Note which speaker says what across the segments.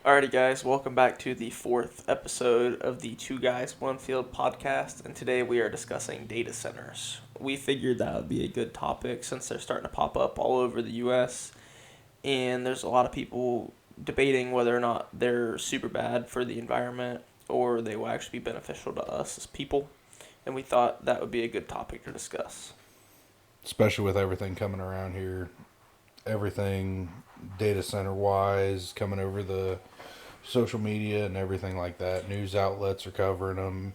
Speaker 1: Alrighty, guys, welcome back to the fourth episode of the Two Guys, One Field podcast, and today we are discussing data centers. We figured that would be a good topic since they're starting to pop up all over the U.S., and there's a lot of people debating whether or not they're super bad for the environment or they will actually be beneficial to us as people, and we thought that would be a good topic to discuss.
Speaker 2: Especially with everything coming around here, everything data center wise coming over the social media and everything like that. News outlets are covering them.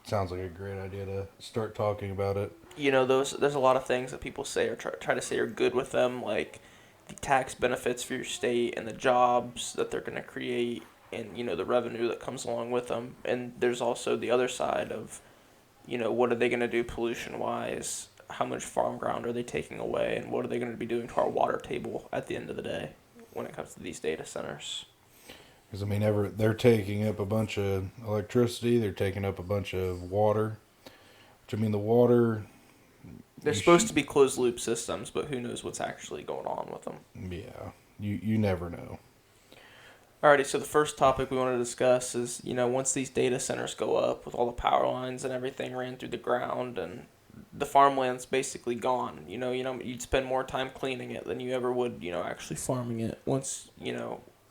Speaker 2: Sounds like a great idea to start talking about it.
Speaker 1: You know, there's a lot of things that people say or try to say are good with them, like the tax benefits for your state and the jobs that they're going to create and, the revenue that comes along with them. And there's also the other side of, what are they going to do pollution-wise? How much farm ground are they taking away? And what are they going to be doing to our water table at the end of the day when it comes to these data centers?
Speaker 2: Because, they're taking up a bunch of electricity, they're taking up a bunch of water. The water.
Speaker 1: They're supposed to be closed-loop systems, but who knows what's actually going on with them.
Speaker 2: Yeah, you never know.
Speaker 1: Alrighty, so the first topic we want to discuss is, once these data centers go up with all the power lines and everything ran through the ground and the farmland's basically gone, you'd spend more time cleaning it than you ever would, actually farming it once,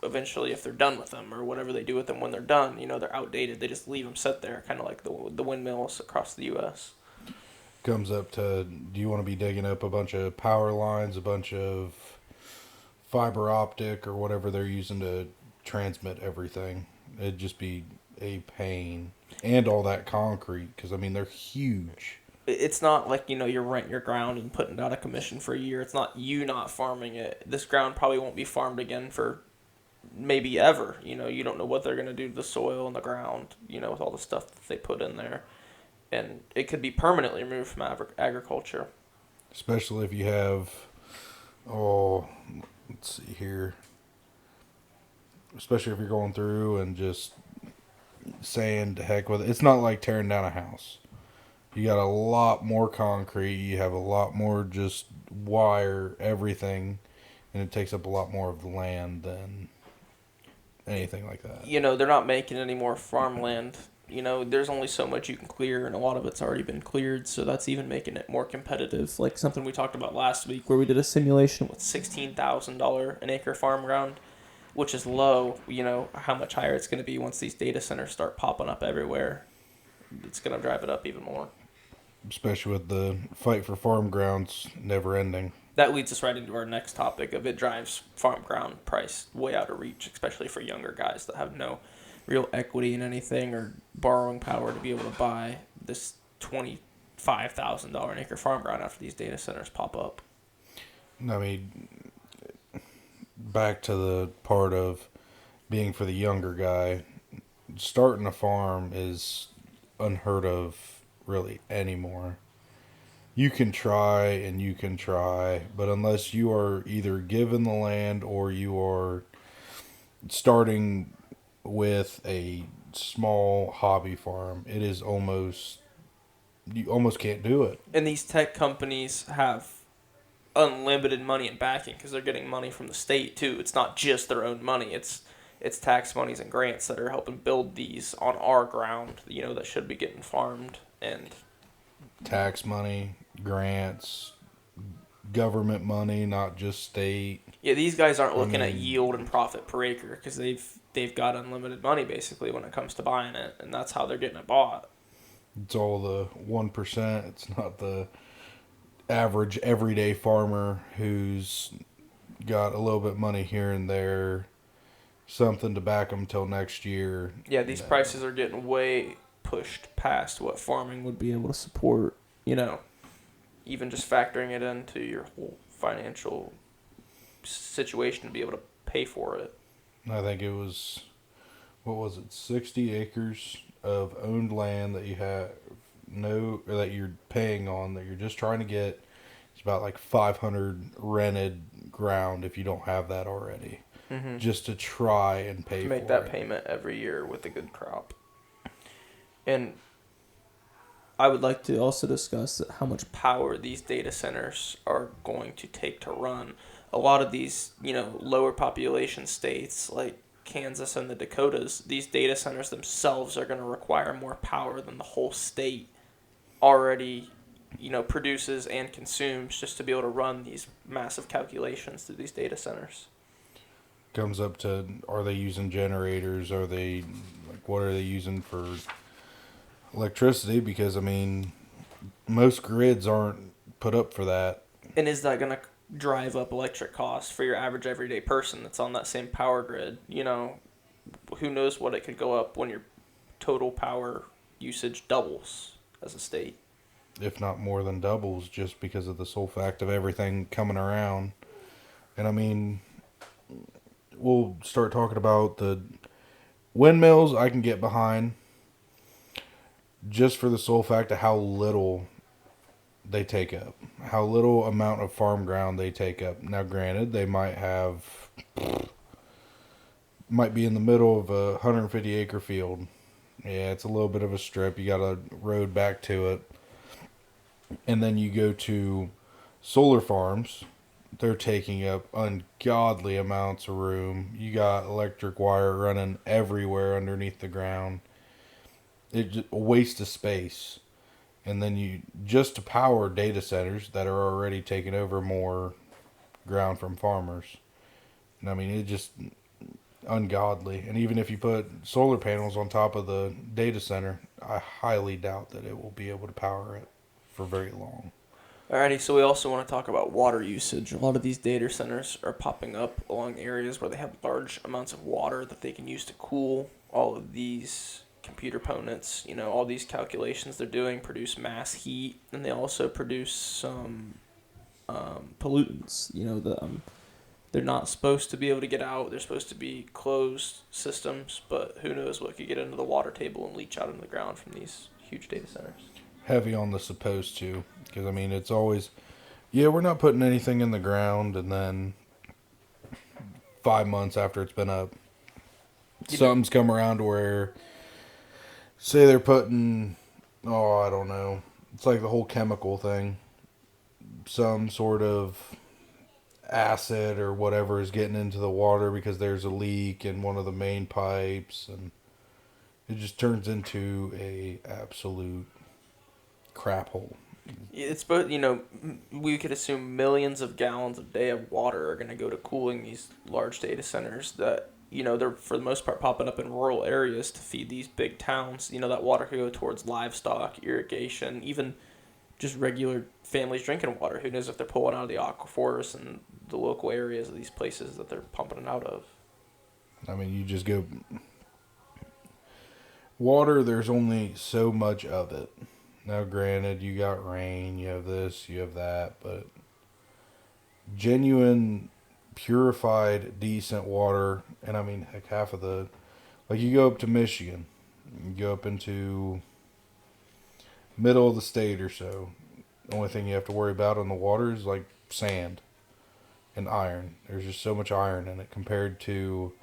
Speaker 1: eventually if they're done with them or whatever they do with them when they're done, they're outdated. They just leave them sit there, kind of like the windmills across the U.S.
Speaker 2: Comes up to, do you want to be digging up a bunch of power lines, a bunch of fiber optic or whatever they're using to transmit everything? It'd just be a pain. And all that concrete, because they're huge.
Speaker 1: It's not like, you rent your ground and putting it out of commission for a year. It's not you not farming it. This ground probably won't be farmed again for maybe ever. You don't know what they're going to do to the soil and the ground, with all the stuff that they put in there. And it could be permanently removed from agriculture.
Speaker 2: Especially if you have, let's see here. Especially if you're going through and just saying to heck with it. It's not like tearing down a house. You got a lot more concrete. You have a lot more just wire, everything. And it takes up a lot more of the land than anything like that.
Speaker 1: They're not making any more farmland. There's only so much you can clear, and a lot of it's already been cleared, so that's even making it more competitive. Like something we talked about last week where we did a simulation with $16,000 an acre farm ground, which is low. How much higher it's going to be once these data centers start popping up everywhere. It's going to drive it up even more.
Speaker 2: Especially with the fight for farm grounds never ending.
Speaker 1: That leads us right into our next topic of it drives farm ground price way out of reach, especially for younger guys that have no real equity in anything or borrowing power to be able to buy this $25,000 an acre farm ground after these data centers pop up.
Speaker 2: Back to the part of being for the younger guy, starting a farm is unheard of really anymore. You can try and you can try, but unless you are either given the land or you are starting with a small hobby farm, you almost can't do it.
Speaker 1: And these tech companies have unlimited money and backing because they're getting money from the state too. It's not just their own money. It's tax monies and grants that are helping build these on our ground, that should be getting farmed. And
Speaker 2: tax money, grants, government money, not just state.
Speaker 1: Yeah, these guys aren't looking at yield and profit per acre because they've got unlimited money basically when it comes to buying it, and that's how they're getting it bought.
Speaker 2: It's all the 1%. It's not the average everyday farmer who's got a little bit of money here and there, something to back them till next year.
Speaker 1: Yeah, these prices are getting way pushed past what farming would be able to support, even just factoring it into your whole financial situation to be able to pay for it.
Speaker 2: I think it was, 60 acres of owned land that you have that you're paying on, that you're just trying to get. It's about like 500 rented ground if you don't have that already. Mm-hmm. Just to try and pay for it.
Speaker 1: Make that payment every year with a good crop. And I would like to also discuss how much power these data centers are going to take to run. a lot of these, lower population states like Kansas and the Dakotas, these data centers themselves are going to require more power than the whole state already, produces and consumes just to be able to run these massive calculations through these data centers.
Speaker 2: Comes up to, are they using generators? What are they using for electricity? Because, I mean, most grids aren't put up for that.
Speaker 1: And is that going to drive up electric costs for your average everyday person that's on that same power grid? Who knows what it could go up when your total power usage doubles as a state.
Speaker 2: If not more than doubles, just because of the sole fact of everything coming around. And I mean, we'll start talking about the windmills I can get behind, just for the sole fact of how little they take up, how little amount of farm ground they take up. Now, granted, they might be in the middle of a 150 acre field. Yeah, it's a little bit of a strip. You got a road back to it. And then you go to solar farms. They're taking up ungodly amounts of room. You got electric wire running everywhere underneath the ground. It's a waste of space. And then just to power data centers that are already taking over more ground from farmers. And I mean, it's just ungodly. And even if you put solar panels on top of the data center, I highly doubt that it will be able to power it for very long.
Speaker 1: Alrighty, so we also want to talk about water usage. A lot of these data centers are popping up along areas where they have large amounts of water that they can use to cool all of these computer components. All these calculations they're doing produce mass heat, and they also produce some pollutants. They're not supposed to be able to get out. They're supposed to be closed systems, but who knows what could get into the water table and leach out into the ground from these huge data centers.
Speaker 2: Heavy on the supposed to, because I mean, it's always, yeah, we're not putting anything in the ground, and then 5 months after it's been up, something's come around to where, say they're putting, I don't know, it's like the whole chemical thing, some sort of acid or whatever is getting into the water because there's a leak in one of the main pipes, and it just turns into a absolute crap hole.
Speaker 1: It's both, we could assume millions of gallons a day of water are going to go to cooling these large data centers that, they're for the most part popping up in rural areas to feed these big towns. That water could go towards livestock, irrigation, even just regular families drinking water. Who knows if they're pulling out of the aquifers and the local areas of these places that they're pumping it out of.
Speaker 2: I mean, you just go... Water, there's only so much of it. Now, granted, you got rain, you have this, you have that, but genuine, purified, decent water, and I mean, heck, half of the... Like, you go up to Michigan, you go up into middle of the state or so, the only thing you have to worry about on the water is, like, sand and iron. There's just so much iron in it compared to...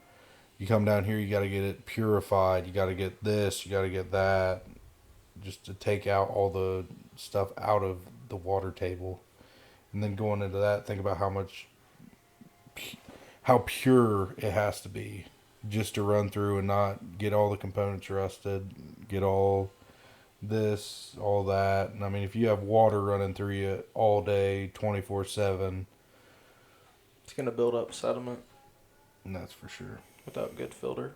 Speaker 2: You come down here, you got to get it purified, you got to get this, you got to get that, just to take out all the stuff out of the water table. And then going into that, think about how pure it has to be just to run through and not get all the components rusted, get all this, all that. And I mean, if you have water running through you all day, 24/7,
Speaker 1: it's going to build up sediment.
Speaker 2: And that's for sure.
Speaker 1: Without good filter.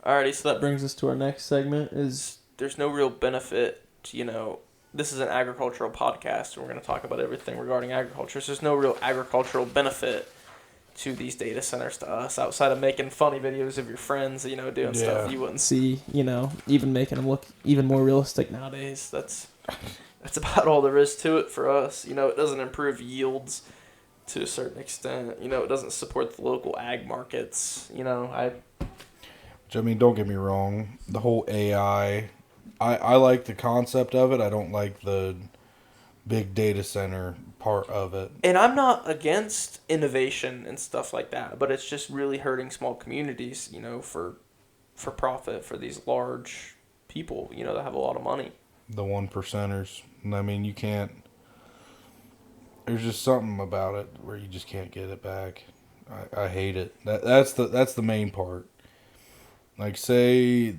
Speaker 1: Alrighty, so that brings us to our next segment. There's no real benefit to, this is an agricultural podcast, and we're going to talk about everything regarding agriculture. So there's no real agricultural benefit to these data centers to us outside of making funny videos of your friends, doing stuff you wouldn't see, even making them look even more realistic nowadays. That's about all there is to it for us. It doesn't improve yields to a certain extent. It doesn't support the local ag markets.
Speaker 2: Which, I mean, don't get me wrong. The whole AI, I like the concept of it. I don't like the big data center part of it.
Speaker 1: And I'm not against innovation and stuff like that, but it's just really hurting small communities, for profit for these large people, that have a lot of money.
Speaker 2: The 1%ers. And I mean, you can't... there's just something about it where you just can't get it back. I hate it. That's the main part. Like, say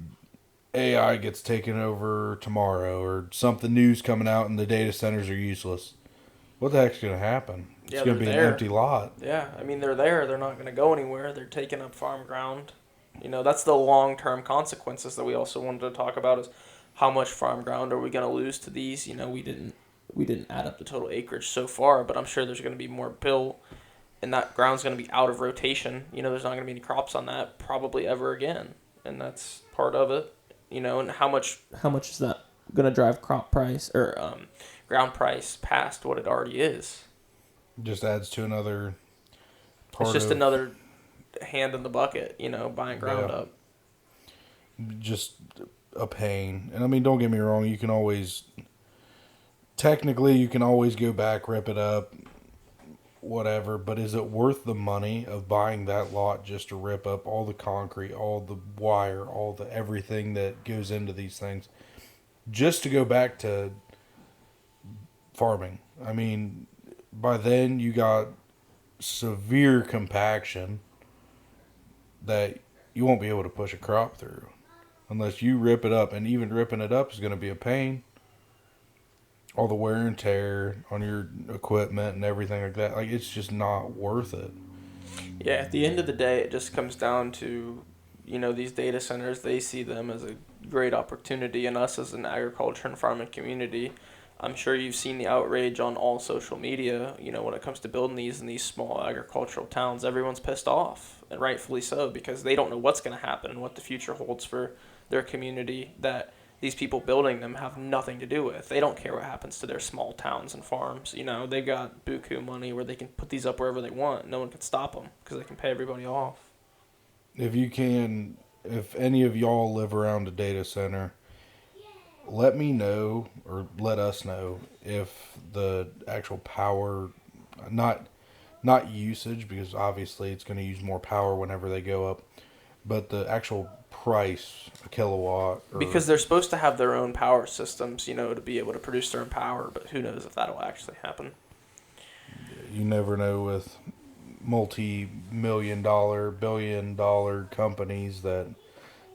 Speaker 2: AI gets taken over tomorrow, or something new's coming out and the data centers are useless. What the heck's gonna happen? It's
Speaker 1: Yeah,
Speaker 2: gonna
Speaker 1: they're
Speaker 2: be an
Speaker 1: there.
Speaker 2: empty lot.
Speaker 1: Yeah, I mean they're there. They're not going to go anywhere. They're taking up farm ground. That's the long-term consequences that we also wanted to talk about is how much farm ground are we going to lose to these? We didn't add up the total acreage so far, but I'm sure there's going to be more bill and that ground's going to be out of rotation. There's not going to be any crops on that probably ever again. And that's part of it. And how much is that going to drive crop price or ground price past what it already is?
Speaker 2: Just adds to another
Speaker 1: It's
Speaker 2: part
Speaker 1: just
Speaker 2: of,
Speaker 1: another hand in the bucket, buying ground
Speaker 2: yeah,
Speaker 1: up.
Speaker 2: just a pain. And I mean, don't get me wrong, technically you can always go back, rip it up, whatever, but is it worth the money of buying that lot just to rip up all the concrete, all the wire, all the everything that goes into these things just to go back to farming? I mean, by then you got severe compaction that you won't be able to push a crop through unless you rip it up, and even ripping it up is going to be a pain. All the wear and tear on your equipment and everything like that, like, it's just not worth it.
Speaker 1: Yeah, at the end of the day, it just comes down to, these data centers, they see them as a great opportunity, and us as an agriculture and farming community. I'm sure you've seen the outrage on all social media, when it comes to building these in these small agricultural towns. Everyone's pissed off, and rightfully so, because they don't know what's going to happen and what the future holds for their community that these people building them have nothing to do with. They don't care what happens to their small towns and farms. They've got buku money where they can put these up wherever they want. No one can stop them because they can pay everybody off.
Speaker 2: If any of y'all live around a data center, let me know, or let us know, if the actual power, not not usage, because obviously it's going to use more power whenever they go up, but the actual price a kilowatt, or
Speaker 1: Because they're supposed to have their own power systems, to be able to produce their own power, but who knows if that'll actually happen.
Speaker 2: you never know with multi-million dollar, billion-dollar companies that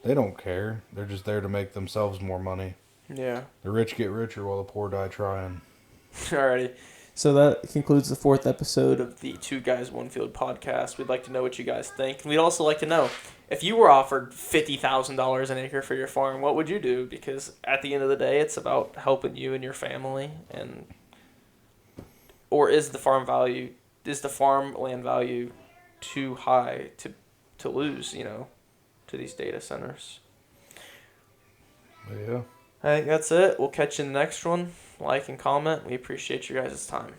Speaker 2: they don't care. They're just there to make themselves more money.
Speaker 1: Yeah.
Speaker 2: The rich get richer while the poor die trying.
Speaker 1: Alrighty. So that concludes the fourth episode of the Two Guys One Field podcast. We'd like to know what you guys think. And we'd also like to know if you were offered $50,000 an acre for your farm, what would you do? Because at the end of the day, it's about helping you and your family. Or is the farmland value too high to lose, to these data centers?
Speaker 2: But yeah.
Speaker 1: I think that's it. We'll catch you in the next one. Like and comment. We appreciate your guys' time.